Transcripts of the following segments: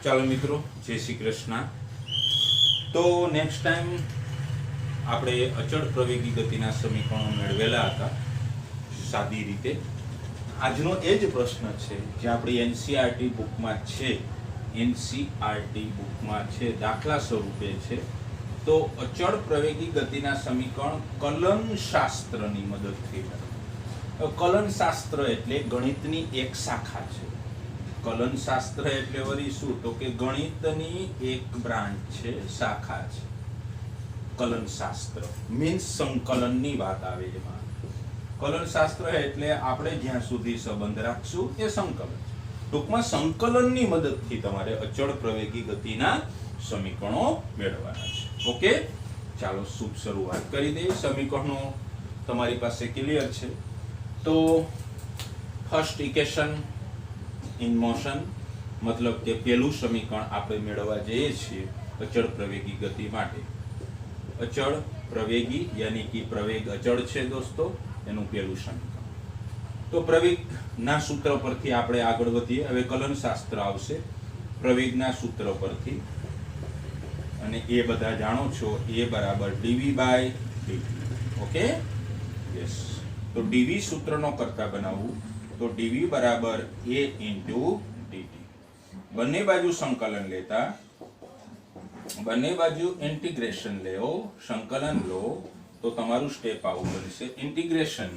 ચાલો મિત્રો, જય શ્રી કૃષ્ણ. તો નેક્સ્ટ ટાઈમ આપણે અચળ પ્રવેગી ગતિના સમીકરણો મેળવેલા હતા સાદી રીતે. આજનો એ જ પ્રશ્ન છે જે આપણી એનસીઆરટી બુકમાં છે. એનસીઆરટી બુકમાં છે, દાખલા સ્વરૂપે છે. તો અચળ પ્રવેગી ગતિના સમીકરણ કલનશાસ્ત્રની મદદથી. કલનશાસ્ત્ર એટલે ગણિતની એક શાખા છે. કલનશાસ્ત્ર એટલે વળી શું? તો કે ગણિતની એક બ્રાન્ચ છે, શાખા છે. કલનશાસ્ત્ર મીન્સ સંકલનની વાત આવે એમાં. કલનશાસ્ત્ર એટલે આપણે જ્યાં સુધી સંબંધ રાખશું એ સંકલન. ટૂંકમાં સંકલનની મદદથી તમારે અચળ પ્રવેગી ગતિના સમીકરણો મેળવવાના છે. ઓકે, ચાલો શુભ શરૂઆત કરી દઈએ. સમીકરણો તમારી પાસે ક્લિયર છે. તો ફર્સ્ટ ઇક્વેશન ઇન મોશન, મતલબ કે પહેલું સમીકરણ આપણે મેળવવા જઈએ છીએ અચળ પ્રવેગી ગતિ માટે. અચળ પ્રવેગી યાની કે પ્રવેગ અચળ છે દોસ્તો, એનું પહેલું સમીકરણ. તો પ્રવેગના સૂત્ર પરથી આપણે આગળ વધીએ. હવે કલનશાસ્ત્ર આવશે પ્રવેગના સૂત્ર પરથી, અને એ બધા જાણો છો, એ બરાબર dv by dt. Okay, yes. તો ડીવી સૂત્રનો કરતા બનાવવું તો ડીવી બરાબર એ ઇન્ટુ ડીટી. બંને બાજુ સંકલન લેતા, બંને બાજુ ઇન્ટિગ્રેશન લેવો, સંકલન લો, તો તમારું સ્ટેપ આવું બનશે. Integration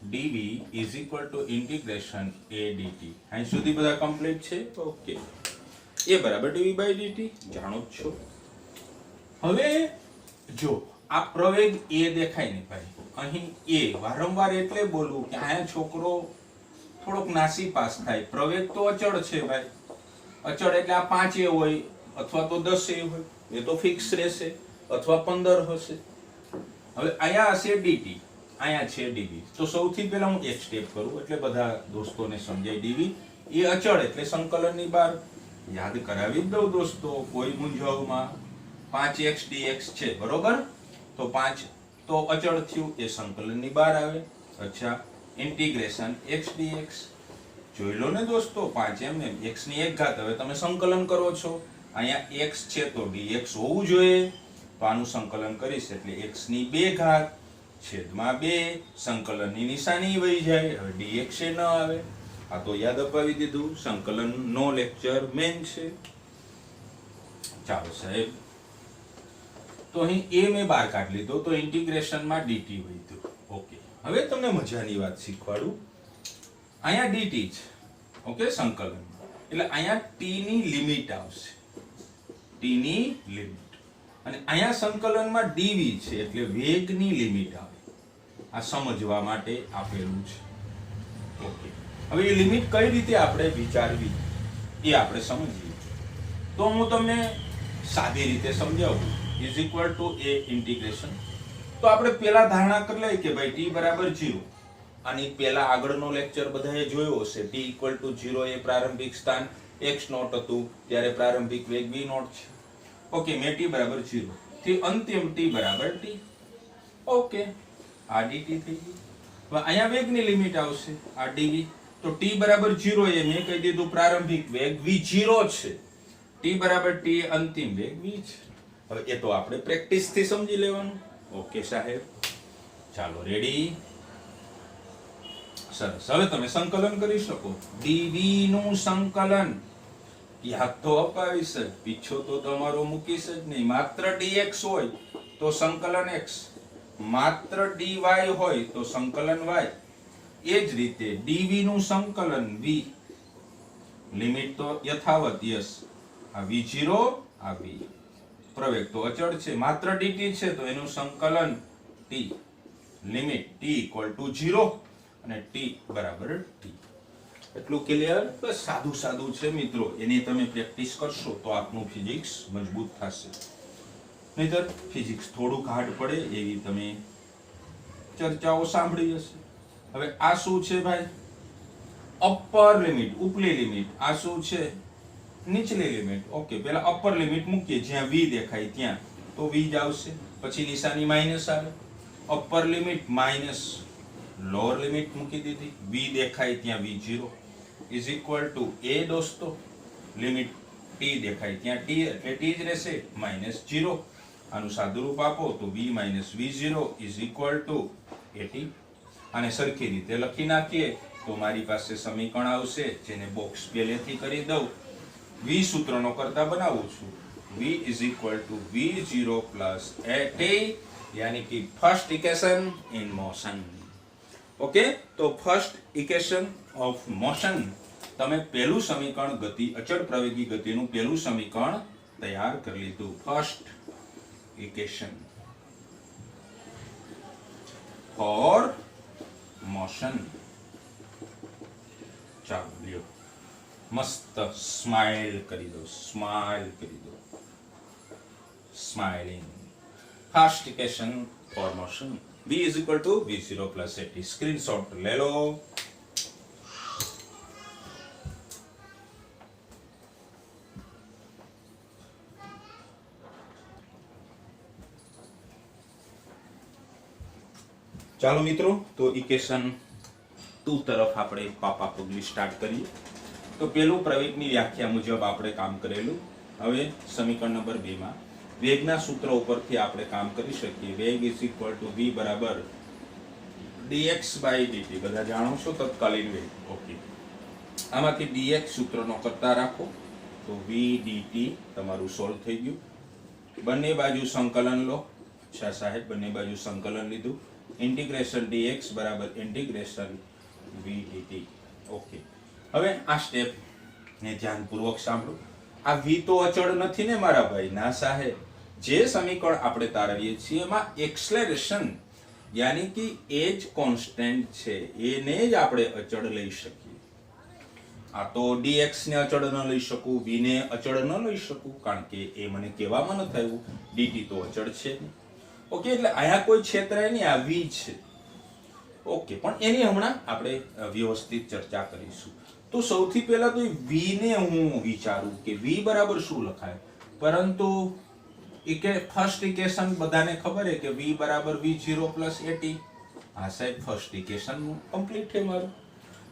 ડીવી is equal to integration A DT. અહીં સુધી બધા કમ્પ્લીટ છે? ઓકે. એ બરાબર ડીવી બાય ડીટી જાણો જ છો. હવે જો આ પ્રવેગ એ દેખાય ને ભાઈ, અહીં એ વારંવાર એટલે બોલવું કે આ છોકરો થોડોક નાસી પાસ થાય. પ્રવેગ તો અચળ છે ભાઈ. અચળ એટલે આ 5 એ હોય અથવા તો 10 એ હોય, એ તો ફિક્સ રહેશે, અથવા 15 હશે. હવે અહીંયા હશે ડીટી, અહીંયા છે ડીવી. તો સૌથી પહેલા હું એક સ્ટેપ કરું એટલે બધા દોસ્તોને સમજાય. ડીવી એ અચળ એટલે સંકલનની બહાર. યાદ કરાવી જ દઉં દોસ્તો, કોઈ મૂંઝવણમાં. 5x dx છે, બરોબર? તો 5 તો અચળ થયું, એ સંકલનની બહાર આવે. અચ્છા, ઇન્ટિગ્રેશન x dx જોઈ લો ને દોસ્તો, 5 એમ x ની 1 ઘાત. હવે તમે સંકલન કરો છો, અહીંયા x છે તો dx હોવું જોઈએ. તો આનું સંકલન કરીશ એટલે x ની 2 ઘાત છેદમાં 2, સંકલનની નિશાની વહી જાય. હવે dx એ ન આવે. આ તો યાદ અપાવી દીધું. સંકલન નો લેક્ચર મેન છે. ચાલો સાહેબ, તો અહીં એ મેં બહાર કાઢી લીધો, તો ઇન્ટિગ્રેશનમાં ડીટી વધ્યું. ઓકે, હવે તમને મજાની વાત શીખવાડું. અહીંયા ડીટી છે, ઓકે, સંકલન. એટલે અહીંયા ટી ની લિમિટ આવશે, ટી ની લિમિટ. અને અહીંયા સંકલનમાં ડીવી છે એટલે વેગની લિમિટ આવે. આ સમજવા માટે આપેલું છે. ઓકે, હવે એ લિમિટ કઈ રીતે આપણે વિચારવી એ આપણે સમજીએ. તો હું તમને સાદી રીતે સમજાવું. Is equal to A integration. તો આપણે પહેલા ધારણા કરી લઈએ કે ભાઈ ટી બરાબર 0. આની પહેલા આગળનો લેક્ચર બધાએ જોયો હશે. ટી ઇક્વલ ટુ 0 એ પ્રારંભિક સ્થાન x નોટ હતું, ત્યારે પ્રારંભિક વેગ v નોટ છે. ઓકે, મેં ટી બરાબર 0 થી અંતિમ ટી બરાબર t. ઓકે, આ dt થઈ ગયું. હવે અહીંયા વેગની લિમિટ આવશે, આ dv. તો t બરાબર 0 એ મેં કહી દીધું પ્રારંભિક વેગ v0 છે. t બરાબર t અંતિમ વેગ v છે. હવે એ તો આપણે પ્રેક્ટિસ થી સમજી લેવાનું. ઓકે સાહેબ, ચાલો રેડી, સરસ. હવે તમે સંકલન કરી શકો. dv નું સંકલન યાદ તો અપાવીશ જ, પીછો તો તમારો મૂકીશ જ નહીં. માત્ર dx હોય તો સંકલન x, માત્ર dy હોય તો સંકલન y. એ જ રીતે dv નું સંકલન v, લિમિટ તો યથાવત. યસ, આ v0, આ v. પ્રવેગ તો અચળ છે, માત્ર dt છે તો એનું સંકલન t, limit t equal to 0 અને t બરાબર t. એટલું ક્લિયર? બસ સાદું સાદું છે મિત્રો. એની તમે પ્રેક્ટિસ કરશો તો આપનું ફિઝિક્સ મજબૂત થશે. નહીતર ફિઝિક્સ થોડુંક હાર્ડ પડે એવી તમે ચર્ચાઓ સાંભળી હશે. હવે આ શું છે ભાઈ? અપર લિમિટ, ઉપલી લિમિટ. આ શું છે? નીચલી લિમિટ. ઓકે, પહેલા અપર લિમિટ મૂકીએ, જ્યાં v દેખાય ત્યાં તો v જ આવશે, પછી નિશાની માઈનસ આવે. Upper limit minus lower limit મૂકી દીધી, v દેખાય ત્યાં v0 is equal to a દોસ્તો, લિમિટ t દેખાય ત્યાં t એટલે t જ રહેશે -0. આનું સાદુરૂપ આપો તો v - v0 = at. આને સરખી રીતે લખી નાખીએ તો મારી પાસે સમીકરણ આવશે, જેને બોક્સ પહેલેથી કરી દઉં. v સૂત્રનો કરતા બનાવું છું. v = v0 + at, यानी कि first equation in motion. Okay, तो फर्स्ट इक्वेशन ऑफ मोशन, તમે પહેલું સમીકરણ ગતિ અચળ પ્રવેગી ગતિનું પહેલું સમીકરણ તૈયાર કરી લીધું. First equation for motion. ચાલો લ્યો, મસ્ત સ્માઇલ કરી દો, સ્માઇલ કરી દો, smiling. First equation for motion, v = v0 + at. Screenshot લે લો. ચાલો મિત્રો, તો ઇક્વેશન 2 તરફ આપણે પાપા પગલી સ્ટાર્ટ કરીએ. તો પેલું પ્રવેગની વ્યાખ્યા મુજબ આપણે કામ કરેલું. હવે સમીકરણ નંબર 2 માં વેગના સૂત્ર ઉપરથી આપણે કામ કરી શકીએ. વેગ = v = dx/dt. બધા જાણો છો તત્કાલીન વેગ. ઓકે, આમાંથી dx સૂત્રનો કરતા રાખો તો v dt તમારું સોલ્વ થઈ ગયું. બંને બાજુ સંકલન લો. અચ્છા સાહેબ, બંને બાજુ સંકલન લીધું. Integration dx = integration v dt. Okay, હવે આ સ્ટેપ ને ધ્યાનપૂર્વક સાંભળો. આ v તો અચળ નથી ને મારા ભાઈ? ના સાહેબ, જે સમીકરણ આપણે તારવીએ છીએ એમાં એક્સેલરેશન યાની કે એ જ કોન્સ્ટન્ટ છે, એને જ આપણે અચળ લઈ શકીએ. આ તો dx ને અચળ ન લઈ શકું, v ને અચળ ન લઈ શકું, કારણ કે એ મને કહેવામાં ન થયું dt તો અચળ છે. ઓકે, એટલે અહીંયા કોઈ છેતરાય નહીં, આ v છે. ઓકે, પણ એની હમણાં આપણે વ્યવસ્થિત ચર્ચા કરીશું. તો સૌથી પહેલા તો v ને હું વિચારું કે v બરાબર શું લખાય, પરંતુ ફર્સ્ટ ઇક્વેશન બધાને ખબર છે કે v = v0 + at. હા સાહેબ, ફર્સ્ટ ઇક્વેશન કમ્પ્લીટ છે મારું.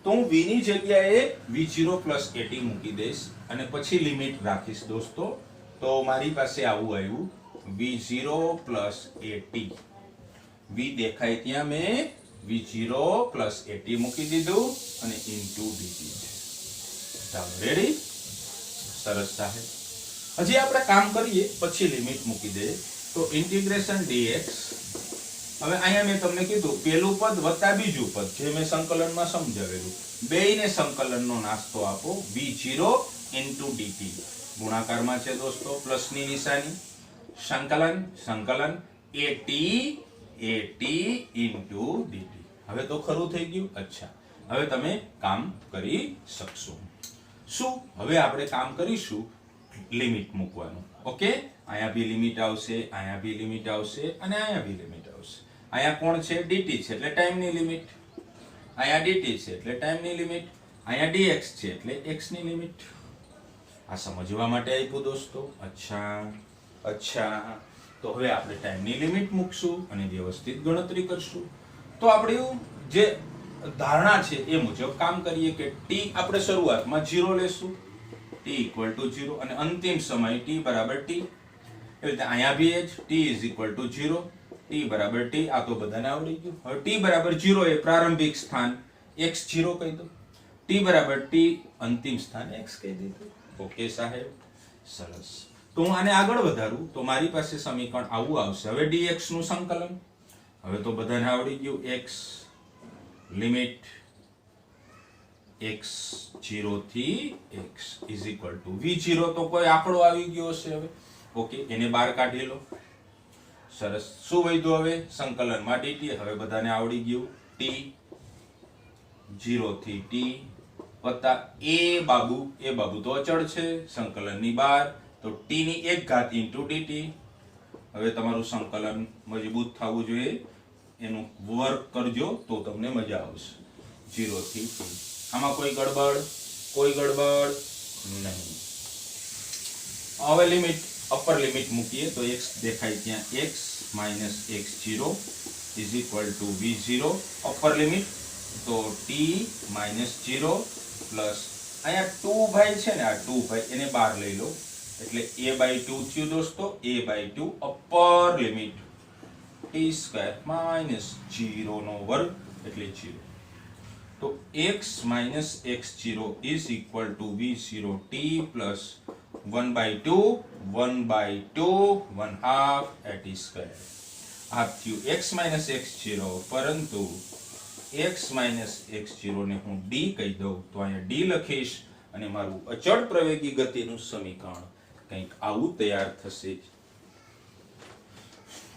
તો હું v ની જગ્યાએ v0 + at મૂકી દઈશ અને પછી લિમિટ રાખીશ દોસ્તો. તો મારી પાસે આવું આવ્યું v0 + at. v દેખાય ત્યાં મેં v0 + at મૂકી દીધું અને ઇન્ટુ dt છે. ચાલો રેડી? સરસ સાહેબ. હજી આપણે કામ કરીએ પછી લિમિટ મૂકી દઈએ. તો ઇન્ટિગ્રેશન dx. હવે અહીંયા મેં તમને કીધું પેલું પદ વત્તા બીજું પદ, જે મેં સંકલનમાં સમજાવેલું, બેયને સંકલનનો નાસ્તો આપો. v0 * dt ગુણાકારમાં છે દોસ્તો, પ્લસની નિશાની. સંકલન સંકલન at * dt. હવે તો ખરું થઈ ગયું. અચ્છા, હવે તમે કામ કરી શકશો. શું? હવે આપણે કામ કરીશું લિમિટ મૂકવાનું. ઓકે, અહીંયા બી લિમિટ આવશે, અહીંયા બી લિમિટ આવશે અને અહીંયા બી લિમિટ આવશે. અહીંયા કોણ છે? dt છે એટલે ટાઈમની લિમિટ. અહીંયા dt છે એટલે ટાઈમની લિમિટ. અહીંયા dx છે એટલે x ની લિમિટ. આ સમજવા માટે આપ્યું દોસ્તો. અચ્છા અચ્છા, તો હવે આપણે ટાઈમની લિમિટ મૂકશું અને વ્યવસ્થિત ગણતરી કરશું. તો આપણું જે ધારણા છે એ મુજબ કામ કરીએ કે t આપણે શરૂઆતમાં 0 લેશું, t = 0, અને અંતિમ સમય t = t. એટલે અહીંયા બી જ t = 0, t = t. આ તો બધાને આવડી ગયું. હવે t = 0 એ પ્રારંભિક સ્થાન x0 કહી દો, t = t અંતિમ સ્થાન x કહી દીધું. ઓકે સાહેબ, સરસ. તો હું આને આગળ વધારું તો મારી પાસે સમીકરણ આવું આવશે. હવે dx નું સંકલન. હવે તો બધાને આવડી ગયું. x લિમિટ x0 થી x = v0. તો કોઈ આંકડો આવી ગયો હશે હવે. ઓકે, એને બહાર કાઢી લો. સરસ. શું વધ્યું હવે? સંકલનમાં dt. હવે બધાને આવડી ગયું. t 0 થી t વત્તા એ બાબુ તો અચળ છે, સંકલનની બહાર, તો t ની 1 ઇન્ટુ dt. હવે તમારું સંકલન મજબૂત થવું જોઈએ, એનું વર્ક કરજો તો તમને મજા આવશે. 0 થી t. આમાં કોઈ ગડબડ નહીં. હવે લિમિટ, અપર લિમિટ મૂકીએ તો x દેખાય ત્યાં x - x0 = v0. Upper limit તો t - 0 પ્લસ અહીંયા 2 ભાઈ છે ને, આ 2 ભાઈ એને બહાર લઈ લો એટલે a/2 થયું દોસ્તો. a/2 અપર લિમિટ t² - 0 નો વર્ગ એટલે 0. તો x - x0 is equal to v0t plus 1/2 1/2 1/2 આ થયું x - x0. પરંતુ x - x0 ને હું d કહી દઉં તો અહીંયા d લખીશ અને મારું અચળ પ્રવેગી ગતિનું સમીકરણ કંઈક આવું તૈયાર થશે.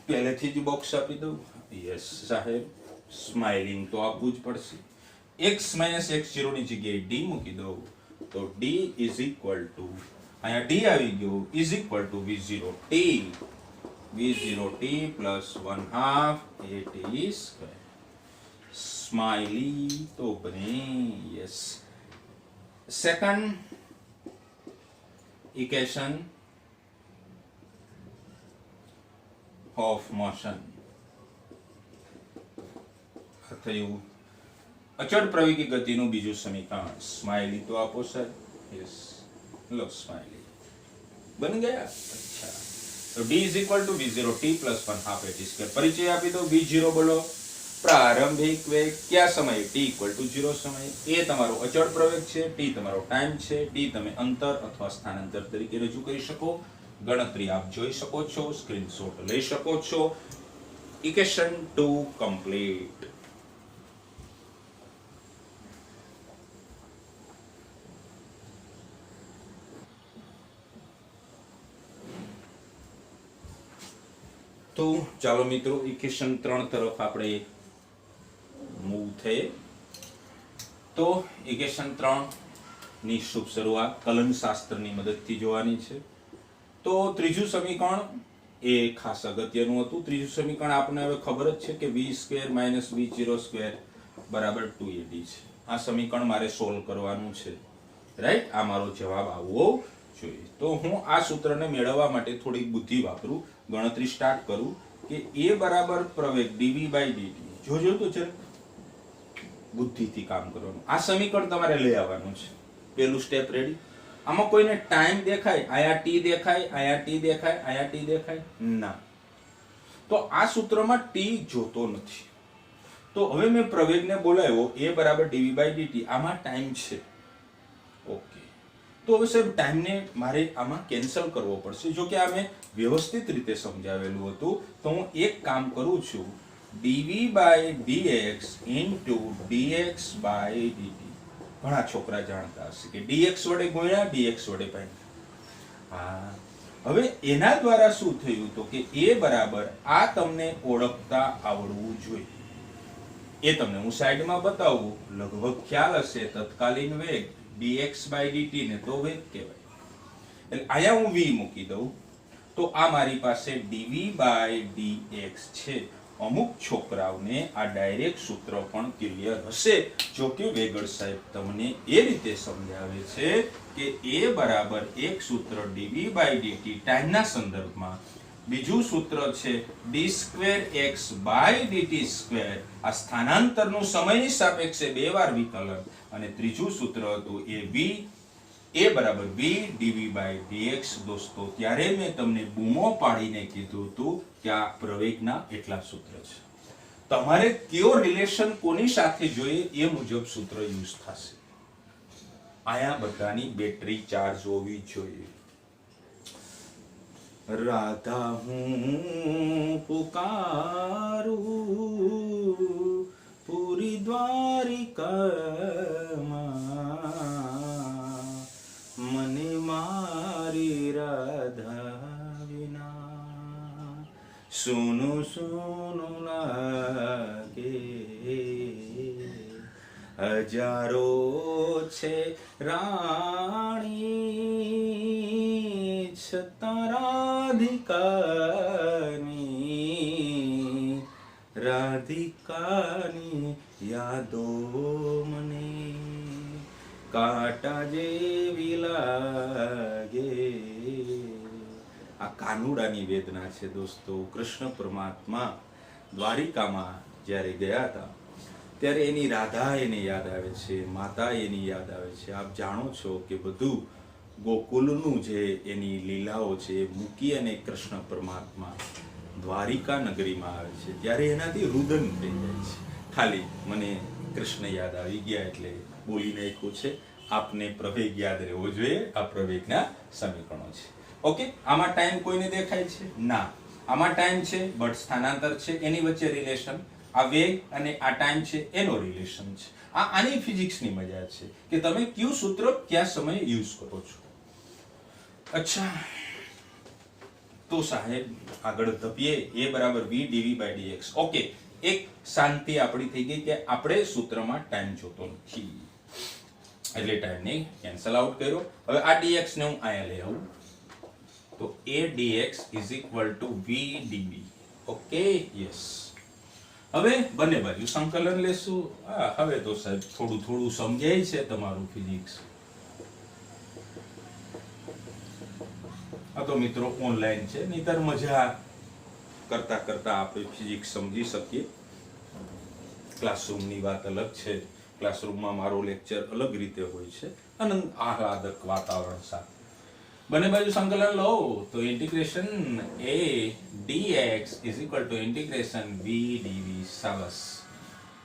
પહેલેથી જ બોક્સ આપી દઉં. યસ સાહેબ, સ્માઇલિંગ તો આપવું જ પડશે. x - x0 ની જગ્યાએ d મૂકી દઉં તો d is equal to, અહીંયા d આવી ગયો, is equal to v0t plus 1/2 at². Smiley તો બને. Yes. Second equation of motion થયું અચળ પ્રવેગી ગતિનું બીજું સમીકરણ. સ્માઇલી તો આપો સાહેબ. યસ, લો સ્માઇલી બન ગયા. અચ્છા, તો d is equal to v0t plus 1/2 at². પરિચય આપી દો. v0 બોલો પ્રારંભિક વેગ કયા સમયે? t equal to 0 સમયે. a તમારો અચળ પ્રવેગ છે, t તમારો ટાઈમ છે. t તમે અંતર અથવા સ્થાનાંતર તરીકે રજૂ કરી શકો. ગણતરી આપ જોઈ શકો છો, સ્ક્રીનશોટ લઈ શકો છો. Equation 2 complete. તો ચાલો મિત્રો ઇક્વેશન 3 તરફ આપણે મૂવ થઈએ. તો ઇક્વેશન 3 ની શુભ શરૂઆત કલન શાસ્ત્રની મદદથી જોવાની છે. તો ત્રીજું સમીકરણ એ ખાસ અગત્યનું હતું. ત્રીજું સમીકરણ આપણને હવે ખબર જ છે કે v² - v0² બરાબર 2ad છે. આ સમીકરણ મારે સોલ્વ કરવાનું છે, રાઈટ? આ મારો જવાબ આવવો જોઈએ. તો હું આ સૂત્રને મેળવવા માટે થોડીક બુદ્ધિ વાપરું, ગણતરી સ્ટાર્ટ કરું કે a બરાબર પ્રવેગ dv/dt. જોજો તો છે, બુદ્ધિથી કામ કરવાનું. આ સમીકરણ તમારે લઈ આવવાનું છે. પહેલું સ્ટેપ રેડી. આમાં કોઈને ટાઈમ દેખાય? આયા t દેખાય, આયા t દેખાય, આયા t દેખાય? ના. તો આ સૂત્રમાં t જોતો નથી. તો હવે મેં પ્રવેગને બોલાવ્યો a બરાબર dv/dt. આમાં ટાઈમ છે. ઓકે, તો હવે સાહેબ ટાઈમને મારે આમાં કેન્સલ કરવો પડશે. જો કે આ મેં વ્યવસ્થિત રીતે સમજાવેલું હતું. તો હું એક કામ કરું છું, dv/dx into dx/dt. ઘણા છોકરા જાણતા હશે કે dx વડે ગુણ્યા dx વડે ભાગ્યા. હા, હવે એના દ્વારા શું થયું તો કે a બરાબર આ તમને ઓળખતા આવડવું જોઈએ. એ તમને હું સાઈડમાં બતાવું, લગભગ ખ્યાલ હશે. તત્કાલીન વેગ dx/dt ને તો વેગ કહેવાય. એટલે અહીંયા હું v મૂકી દઉં તો આ મારી પાસે dv/dx છે. અમુક છોકરાઓને આ ડાયરેક્ટ સૂત્ર પણ ક્લિયર હશે. જો કે વેગડ સાહેબ તમને એ રીતે સમજાવે છે કે a બરાબર એક સૂત્ર dv/dt ટાઈમના સંદર્ભમાં, બીજું સૂત્ર છે d²x/dt², આ સ્થાનાંતરનું સમયની સાપેક્ષે બે વાર વિકલન, અને ત્રીજું સૂત્ર હતું એ a બરાબર v dv/dx. દોસ્તો, ત્યારે મેં તમને બૂમો પાડીને કીધું હતું કે આ પ્રવેગના એટલા સૂત્ર છે. તમારે કયો રિલેશન કોની સાથે જોઈએ એ મુજબ સૂત્ર યુઝ થશે. આયા બધાની બેટરી ચાર્જ હોવી જોઈએ. રાધા હું પુકારું પૂરી દ્વારિકામાં, મને મારી રાધા વિના સુનું સુનું લાગે. હજારો છે રાણી છતાં રાધિકાની યાદો મને કાંટા જેવી લાગે. આ કાનુડાની વેદના છે દોસ્તો. કૃષ્ણ પરમાત્મા દ્વારિકામાં જ્યારે ગયા હતા ત્યારે એની રાધા એને યાદ આવે છે, માતા એની યાદ આવે છે. આપ જાણો છો કે બધું ગોકુલનું જે એની લીલાઓ છે એ મૂકી અને કૃષ્ણ પરમાત્મા દ્વારિકા નગરીમાં આવે છે ત્યારે એનાથી રુદન થઈ જાય છે. ખાલી મને કૃષ્ણ યાદ આવી ગયા એટલે બોલી નાખ્યું છે. આપને પ્રવેગ યાદ રહેવો જોઈએ. આ પ્રવેગના સમીકરણો છે. ઓકે, આમાં ટાઈમ કોઈને દેખાય છે? ના, આમાં ટાઈમ છે બટ સ્થાનાંતર છે, એની વચ્ચે રિલેશન. આ વેગ અને આ ટાઈમ છે એનો રિલેશન છે. આની ફિઝિક્સની મજા છે કે તમે કયું સૂત્ર કયા સમયે યુઝ કરો છો. અચ્છા, તો સાહેબ આગળ ધપીએ. a બરાબર v dv by dx. Okay, એક શાંતિ આપણી થઈ ગઈ કે આપણે સૂત્રમાં ટાઈમ જોતો નથી એટલે ટાઈમને કેન્સલ આઉટ કર્યો. હવે આ dx ને હું અહીંયા લઈ આવું તો a dx is equal to v dv. Okay, yes. હવે બંને બાજુ સંકલન લેશું. હવે તો સાહેબ થોડું થોડું સમજાય છે તમારું ફિઝિક્સ. આ તો મિત્રો ઓનલાઈન છે, નહીતર મજા કરતા કરતા આપણે ફિઝિક્સ સમજી શકીએ. ક્લાસરૂમની વાત અલગ છે. ક્લાસરૂમમાં મારો લેક્ચર અલગ રીતે હોય છે, આનંદ આહલાદક વાતાવરણ સાથે. બંને બાજુ સંકલન લો તો integration a dx is equal to integration v dv. સાબસ.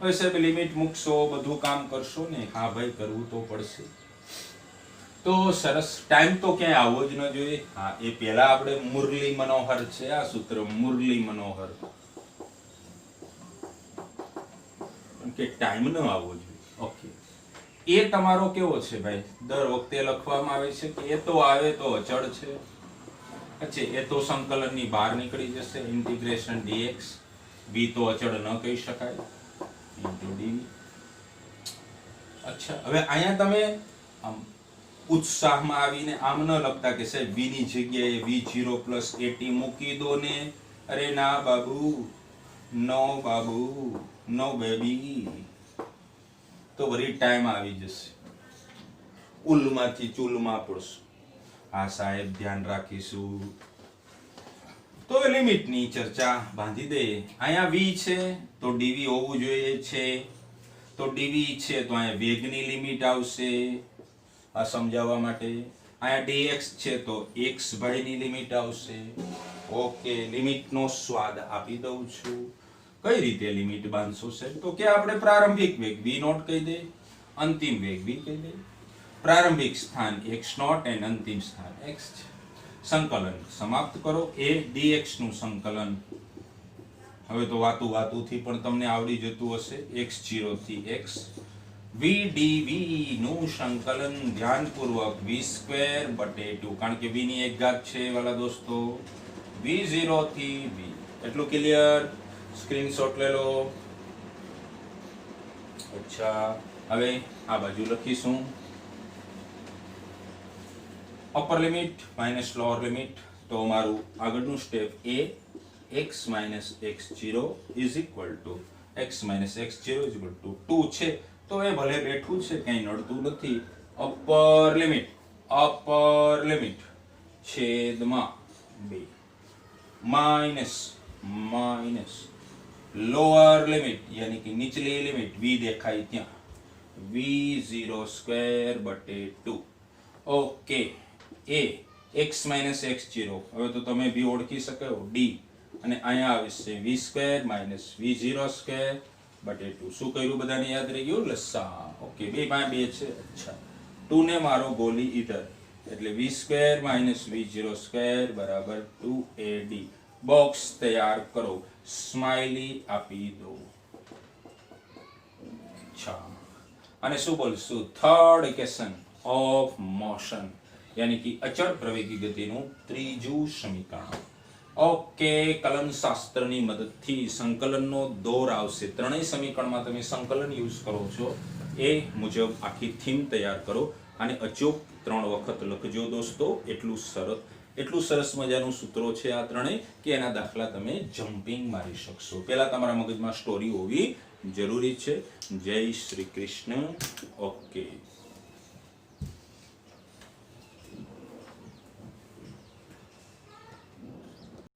હવે સાહેબ લિમિટ મૂકશો, બધું કામ કરશો ને? હા ભાઈ, કરવું તો પડશે. તો સરસ. ટાઈમ તો ક્યાંય આવવો જ ન જોઈએ. હા, એ પહેલા આપણે મુરલી મનોહર છે આ સૂત્ર, મુરલી મનોહર, કે ટાઈમ ન આવવો જોઈએ. ઓકે, એ તમારો કેવો છે ભાઈ? દર વખતે લખવામાં આવે છે કે એ તો આવે તો અચળ છે. અચ્છા, એ તો સંકલનની બહાર નીકળી જશે. Integration dx. v તો અચળ ન કહી શકાય. dv. અચ્છા, હવે અહીંયા તમે ઉત્સાહમાં આવીને આમ ન લખતા કે સાહેબ v ની જગ્યાએ v0 plus at મૂકી દો ને. અરે ના બાબુ, નો બાબુ, નો બેબી. તો વળી ટાઈમ આવી જશે, ઉલમાંથી ચૂલમાં પડશું. હા સાહેબ, ધ્યાન રાખીશું. તો લિમિટની ચર્ચા બાંધી દે. અહીંયા v છે તો dv હોવું જોઈએ છે. તો dv છે તો અહીંયા વેગની લિમિટ આવશે આ સમજાવવા માટે. અહીંયા dx છે તો x ભાઈની લિમિટ આવશે. ઓકે, લિમિટનો સ્વાદ આપી દઉં છું. કઈ રીતે લિમિટ બાંધશો સાહેબ? તો કે આપણે પ્રારંભિક વેગ v નોટ કહી દે, અંતિમ વેગ v કહી દે. પ્રારંભિક સ્થાન x નોટ અને અંતિમ સ્થાન x છે. સંકલન સમાપ્ત કરો. a dx નું સંકલન હવે તો વાતુથી પણ તમને આવડી જતું હશે. x0 થી x. v dv નું સંકલન ધ્યાનપૂર્વક v²/2, કારણ કે v ની એક ઘાત છે વાલા દોસ્તો. v0 થી v. એટલું ક્લિયર? સ્ક્રીનશોટ લે લો. અચ્છા, હવે આ બાજુ લખીશું upper limit minus lower limit. તો મારું આગળનું step a x - x0 is equal to x - x0 is equal to 2 છે. તો એ ભલે બેઠું છે, કંઈ નડતું નથી. અપર લિમિટ છેદમાં 2 માઇનસ લોઅર લિમિટ યાની કે નીચલી લિમિટ v દેખાય ત્યાં v0²/2. Okay, a x - x0 હવે તો તમે બી ઓળખી શકો d અને અહીંયા આવશે v² - v0²/2. શું કર્યું બધાને યાદ રહી ગયું? લસા. ઓકે, 2 માં 2 છે. અચ્છા, 2 ને મારો ગોલી ઈધર એટલે v² - v0² = 2ad. બોક્સ તૈયાર કરો, સ્માઈલી આપી દો. અચ્છા, અને શું બોલશું? થર્ડ ઇક્વેશન ઓફ મોશન યાની કે અચળ પ્રવેગી ગતિનું ત્રીજું સમીકરણ. ઓકે, કલન શાસ્ત્રની મદદથી સંકલનનો દોર આવશે. ત્રણેય સમીકરણમાં તમે સંકલન યુઝ કરો છો એ મુજબ આખી થીમ તૈયાર કરો અને અચૂક 3 વખત લખજો દોસ્તો. એટલું સરસ મજાનું સૂત્રો છે આ ત્રણેય કે એના દાખલા તમે જમ્પિંગ મારી શકશો. પહેલા તમારા મગજમાં સ્ટોરી હોવી જરૂરી છે. જય શ્રી કૃષ્ણ. ઓકે.